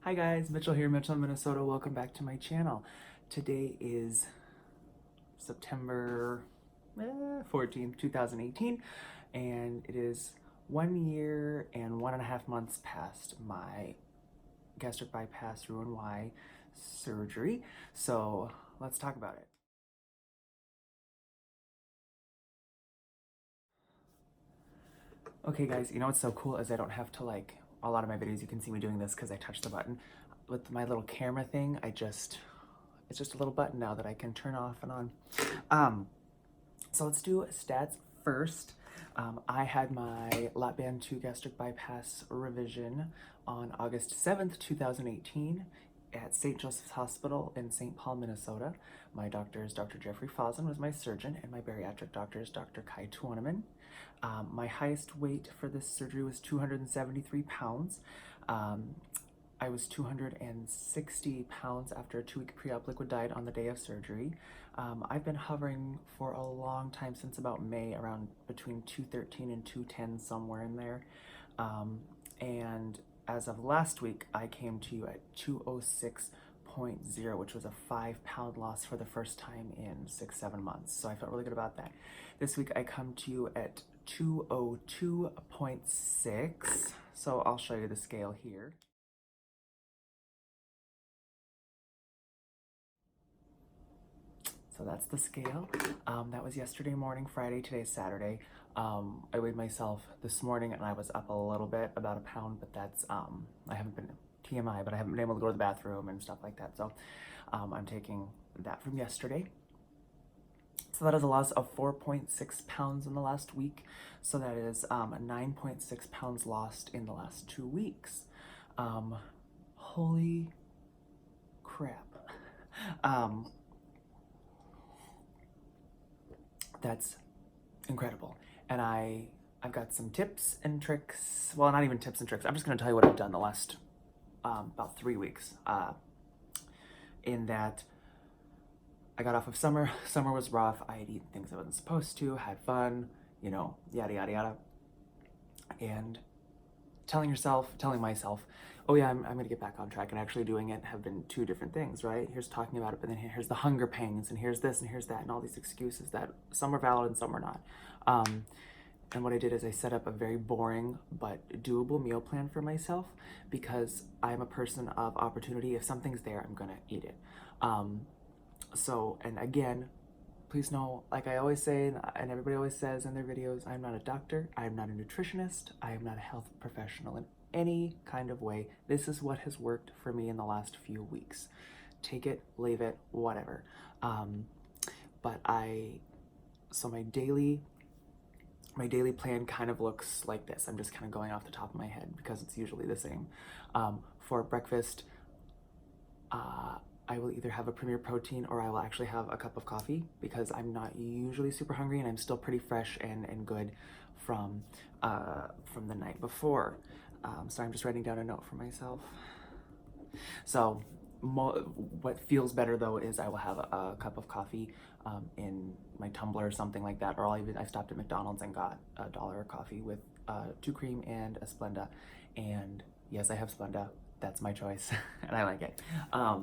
Hi guys, Mitchell here, Mitchell, Minnesota. Welcome back to my channel. Today is September 14th, 2018, and it is 1 year and 1.5 months past my gastric bypass Roux-en-Y surgery. So let's talk about it. Okay guys, you know what's so cool is I don't have to a lot of my videos you can see me doing this because I touch the button. With my little camera thing, it's just a little button now that I can turn off and on. So let's do stats first. I had my lap band 2 gastric bypass revision on August 7th, 2018 at St. Joseph's Hospital in St. Paul, Minnesota. My doctor is Dr. Jeffrey Fosen, was my surgeon, and my bariatric doctor is Dr. Kai Tuoneman. My highest weight for this surgery was 273 pounds. I was 260 pounds after a 2-week pre-op liquid diet on the day of surgery. I've been hovering for a long time, since about May, around between 213 and 210, somewhere in there. And as of last week, I came to you at 206.0, which was a 5-pound loss for the first time in 6-7 months. So I felt really good about that. This week I come to you at 202.6. So I'll show you the scale here. So that's the scale. That was yesterday morning, Friday, today's Saturday. I weighed myself this morning and I was up a little bit, about a pound, but that's, I haven't been, TMI, but I haven't been able to go to the bathroom and stuff like that. So I'm taking that from yesterday. So that is a loss of 4.6 pounds in the last week. So that is 9.6 pounds lost in the last 2 weeks. Holy crap. That's incredible. And I've got some tips and tricks. Well, not even tips and tricks. I'm just going to tell you what I've done the last about 3 weeks. In that I got off of summer. Summer was rough. I had eaten things I wasn't supposed to, had fun, you know, yada, yada, yada. And telling myself, oh yeah, I'm going to get back on track, and actually doing it have been two different things, right? Here's talking about it, but then here's the hunger pangs, and here's this, and here's that, and all these excuses that some are valid and some are not. And what I did is I set up a very boring but doable meal plan for myself, because I'm a person of opportunity. If something's there, I'm gonna eat it. So, and again, please know, like I always say, and everybody always says in their videos, I'm not a doctor, I'm not a nutritionist, I am not a health professional in any kind of way. This is what has worked for me in the last few weeks. Take it, leave it, whatever. So my daily plan kind of looks like this. I'm just kind of going off the top of my head because it's usually the same. For breakfast, I will either have a Premier Protein or I will actually have a cup of coffee, because I'm not usually super hungry and I'm still pretty fresh and good from the night before. So I'm just writing down a note for myself. So what feels better though is I will have a cup of coffee in my tumbler or something like that, or I stopped at McDonald's and got $1 coffee with 2 cream and a Splenda. And yes, I have Splenda. That's my choice, and I like it. I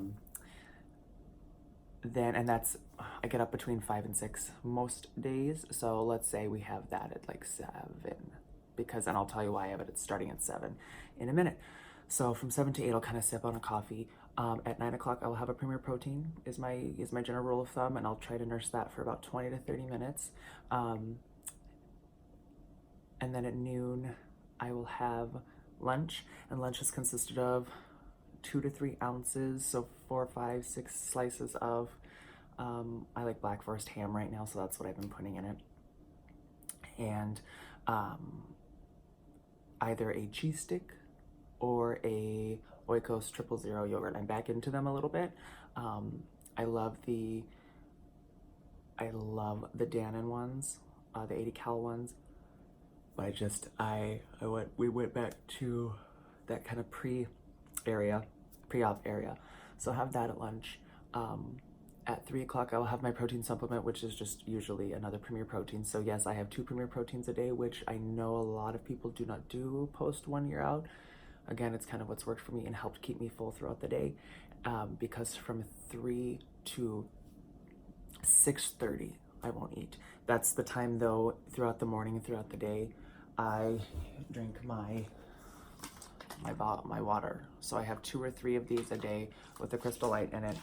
get up between 5 and 6 most days. So let's say we have that at like 7, and I'll tell you why I have it. It's starting at 7 in a minute. So from 7 to 8, I'll kind of sip on a coffee. At 9 o'clock, I will have a Premier Protein, is my general rule of thumb, and I'll try to nurse that for about 20 to 30 minutes. And then at noon, I will have lunch, and lunch is consisted of 2 to 3 ounces, so 4, 5, 6 slices of, I like Black Forest ham right now, so that's what I've been putting in it. And either a cheese stick or a Oikos 000 yogurt. I'm back into them a little bit. I love the Dannon ones, the 80 cal ones. But we went back to that kind of pre-op area. So I'll have that at lunch. At 3 o'clock, I will have my protein supplement, which is just usually another Premier Protein. So yes, I have 2 Premier Proteins a day, which I know a lot of people do not do post 1 year out. Again, it's kind of what's worked for me and helped keep me full throughout the day, because from 3 to 6:30, I won't eat. That's the time, though, throughout the morning and throughout the day, I drink my water. So I have 2 or 3 of these a day with the Crystal Light in it.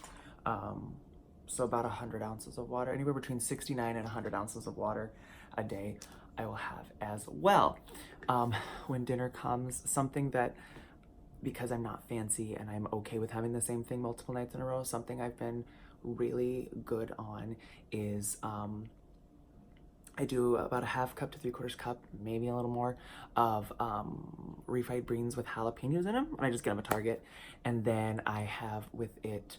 So about 100 ounces of water, anywhere between 69 and 100 ounces of water a day I will have as well. When dinner comes, something that, because I'm not fancy and I'm okay with having the same thing multiple nights in a row, something I've been really good on is I do about a half cup to 3/4 cup, maybe a little more, of refried beans with jalapenos in them. I just get them at Target. And then I have with it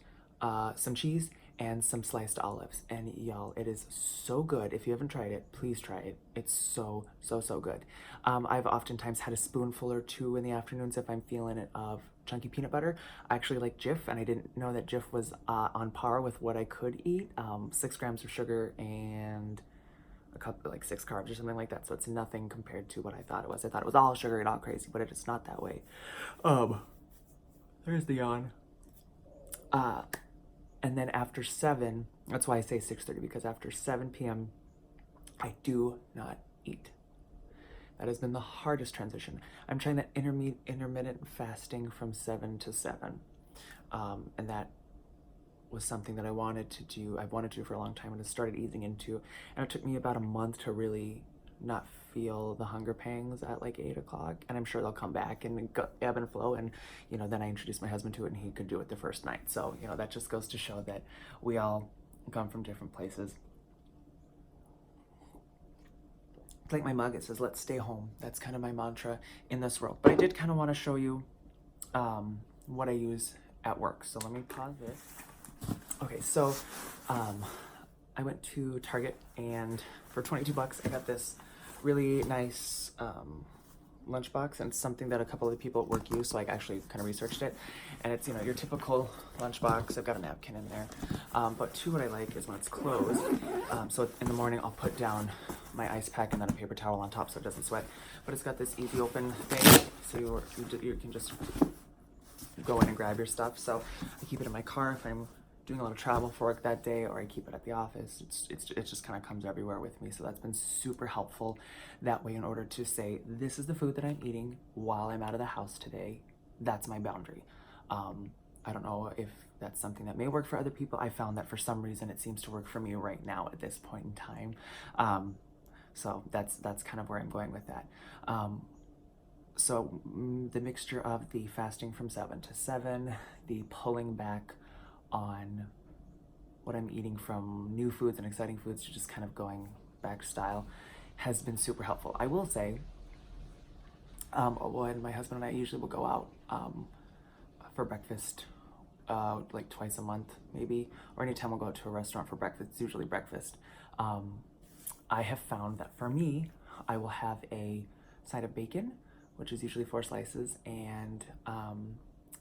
some cheese and some sliced olives. And y'all, it is so good. If you haven't tried it, please try it. It's so, so, so good. I've oftentimes had a spoonful or 2 in the afternoons if I'm feeling it of chunky peanut butter. I actually like Jif, and I didn't know that Jif was on par with what I could eat. 6 grams of sugar and a cup, like 6 carbs or something like that. So it's nothing compared to what I thought it was. I thought it was all sugar and all crazy, but it's not that way. There's the yawn. And then after 7, that's why I say 6:30, because after 7 p.m. I do not eat. That has been the hardest transition. I'm trying that intermittent fasting from 7 to 7. And that was something that I wanted to do. I've wanted to do for a long time, and it started easing into. And it took me about a month to really not feel the hunger pangs at like 8 o'clock. And I'm sure they'll come back and go, ebb and flow. And, you know, then I introduced my husband to it, and he could do it the first night. So, you know, that just goes to show that we all come from different places. It's like my mug, it says, let's stay home. That's kind of my mantra in this world. But I did kind of want to show you what I use at work. So let me pause this. Okay, so I went to Target, and for 22 bucks, I got this really nice lunchbox, and it's something that a couple of the people at work use, so I actually kind of researched it. And it's, you know, your typical lunchbox. I've got a napkin in there. But too, what I like is when it's closed. So in the morning, I'll put down my ice pack and then a paper towel on top so it doesn't sweat. But it's got this easy open thing, so you can just go in and grab your stuff. So I keep it in my car if I'm doing a lot of travel for work that day, or I keep it at the office. It just kind of comes everywhere with me. So that's been super helpful that way, in order to say, this is the food that I'm eating while I'm out of the house today. That's my boundary. I don't know if that's something that may work for other people. I found that for some reason it seems to work for me right now at this point in time. So that's kind of where I'm going with that. So the mixture of the fasting from 7 to 7, the pulling back on what I'm eating from new foods and exciting foods to just kind of going back style, has been super helpful. I will say, when my husband and I usually will go out for breakfast, like twice a month maybe, or anytime we'll go to a restaurant for breakfast, it's usually breakfast. I have found that for me, I will have a side of bacon, which is usually 4 slices, and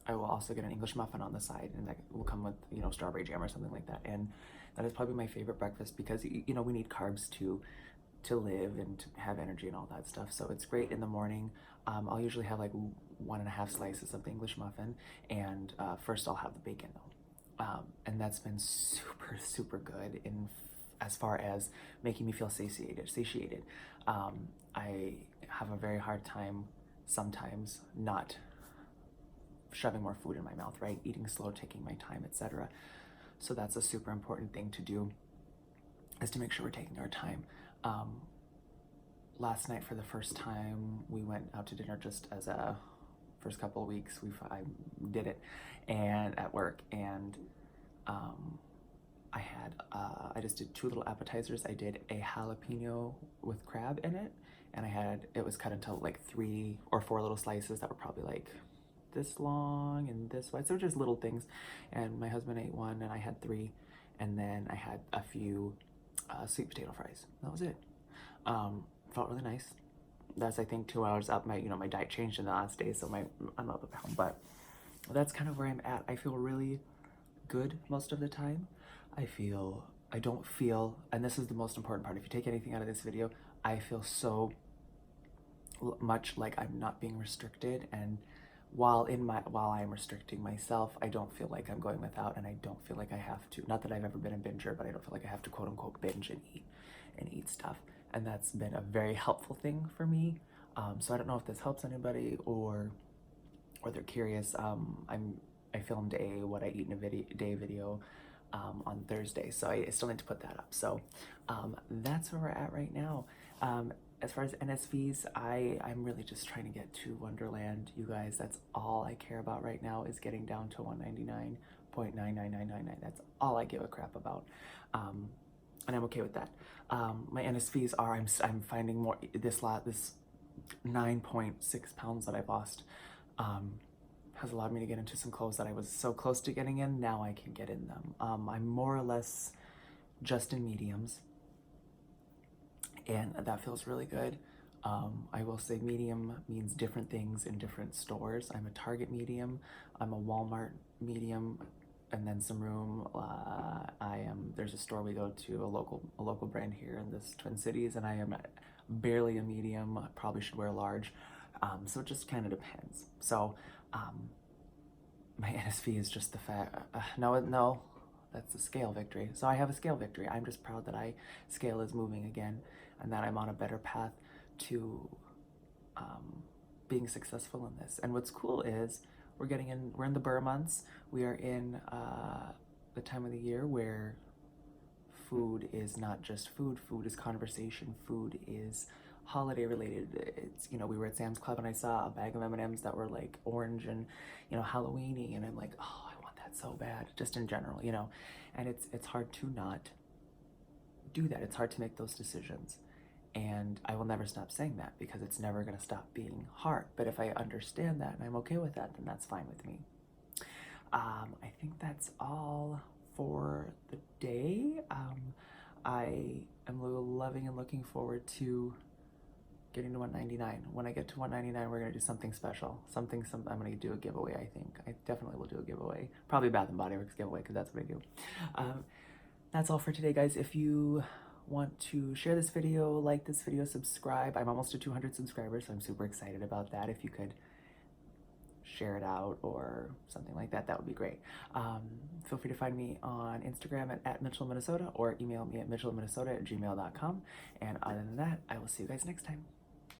I will also get an English muffin on the side, and that will come with, you know, strawberry jam or something like that. And that is probably my favorite breakfast, because, you know, we need carbs to live and to have energy and all that stuff. So it's great in the morning. I'll usually have like 1.5 slices of the English muffin, and first I'll have the bacon though. And that's been super, super good in as far as making me feel satiated. I have a very hard time sometimes not shoving more food in my mouth, right? Eating slow, taking my time, etc. So that's a super important thing to do, is to make sure we're taking our time. Last night, for the first time, we went out to dinner just as a first couple of weeks. I did it, and at work, and I just did 2 little appetizers. I did a jalapeno with crab in it, and it was cut into like 3 or 4 little slices that were probably like this long and this wide. So just little things. And my husband ate 1, and I had 3, and then I had a few sweet potato fries. That was it. Felt really nice. That's, I think, 2 hours up. My diet changed in the last day, so I'm up a pound. But that's kind of where I'm at. I feel really good most of the time. I don't feel, and this is the most important part, if you take anything out of this video, I feel so much like I'm not being restricted, and while I'm restricting myself, I don't feel like I'm going without, and I don't feel like I have to. Not that I've ever been a binger, but I don't feel like I have to quote unquote binge and eat stuff. And that's been a very helpful thing for me. So I don't know if this helps anybody or they're curious. I filmed a what I eat in a day video on Thursday, so I still need to put that up. So that's where we're at right now. As far as NSVs, I'm really just trying to get to Wonderland, you guys. That's all I care about right now, is getting down to 199.99999. That's all I give a crap about, and I'm okay with that. My NSVs are, I'm finding more, this 9.6 pounds that I've lost has allowed me to get into some clothes that I was so close to getting in. Now I can get in them. I'm more or less just in mediums, and that feels really good. I will say medium means different things in different stores. I'm a Target medium, I'm a Walmart medium, and then some room. There's a store we go to, a local brand here in this Twin Cities, and I am barely a medium. I probably should wear a large. So it just kind of depends. So my NSV is just the fact. No, that's a scale victory. So I have a scale victory. I'm just proud that scale is moving again, and that I'm on a better path to being successful in this. And what's cool is we're in the Burr months. We are in the time of the year where food is not just food. Food is conversation. Food is holiday related. It's, we were at Sam's Club and I saw a bag of M&Ms that were like orange and, Halloweeny, and I'm like, oh, I want that so bad, just in general, and it's hard to not do that. It's hard to make those decisions. And I will never stop saying that, because it's never going to stop being hard. But if I understand that and I'm okay with that, then that's fine with me. I think that's all for the day. I am loving and looking forward to getting to 199. When I get to 199, we're going to do something special. I'm going to do a giveaway, I think. I definitely will do a giveaway. Probably Bath & Body Works giveaway, because that's what I do. That's all for today, guys. If you want to share this video, like this video, subscribe. I'm almost to 200 subscribers, so I'm super excited about that. If you could share it out or something like that, that would be great. Feel free to find me on Instagram at Mitchell, Minnesota, or email me at mitchellminnesota@gmail.com. And other than that, I will see you guys next time.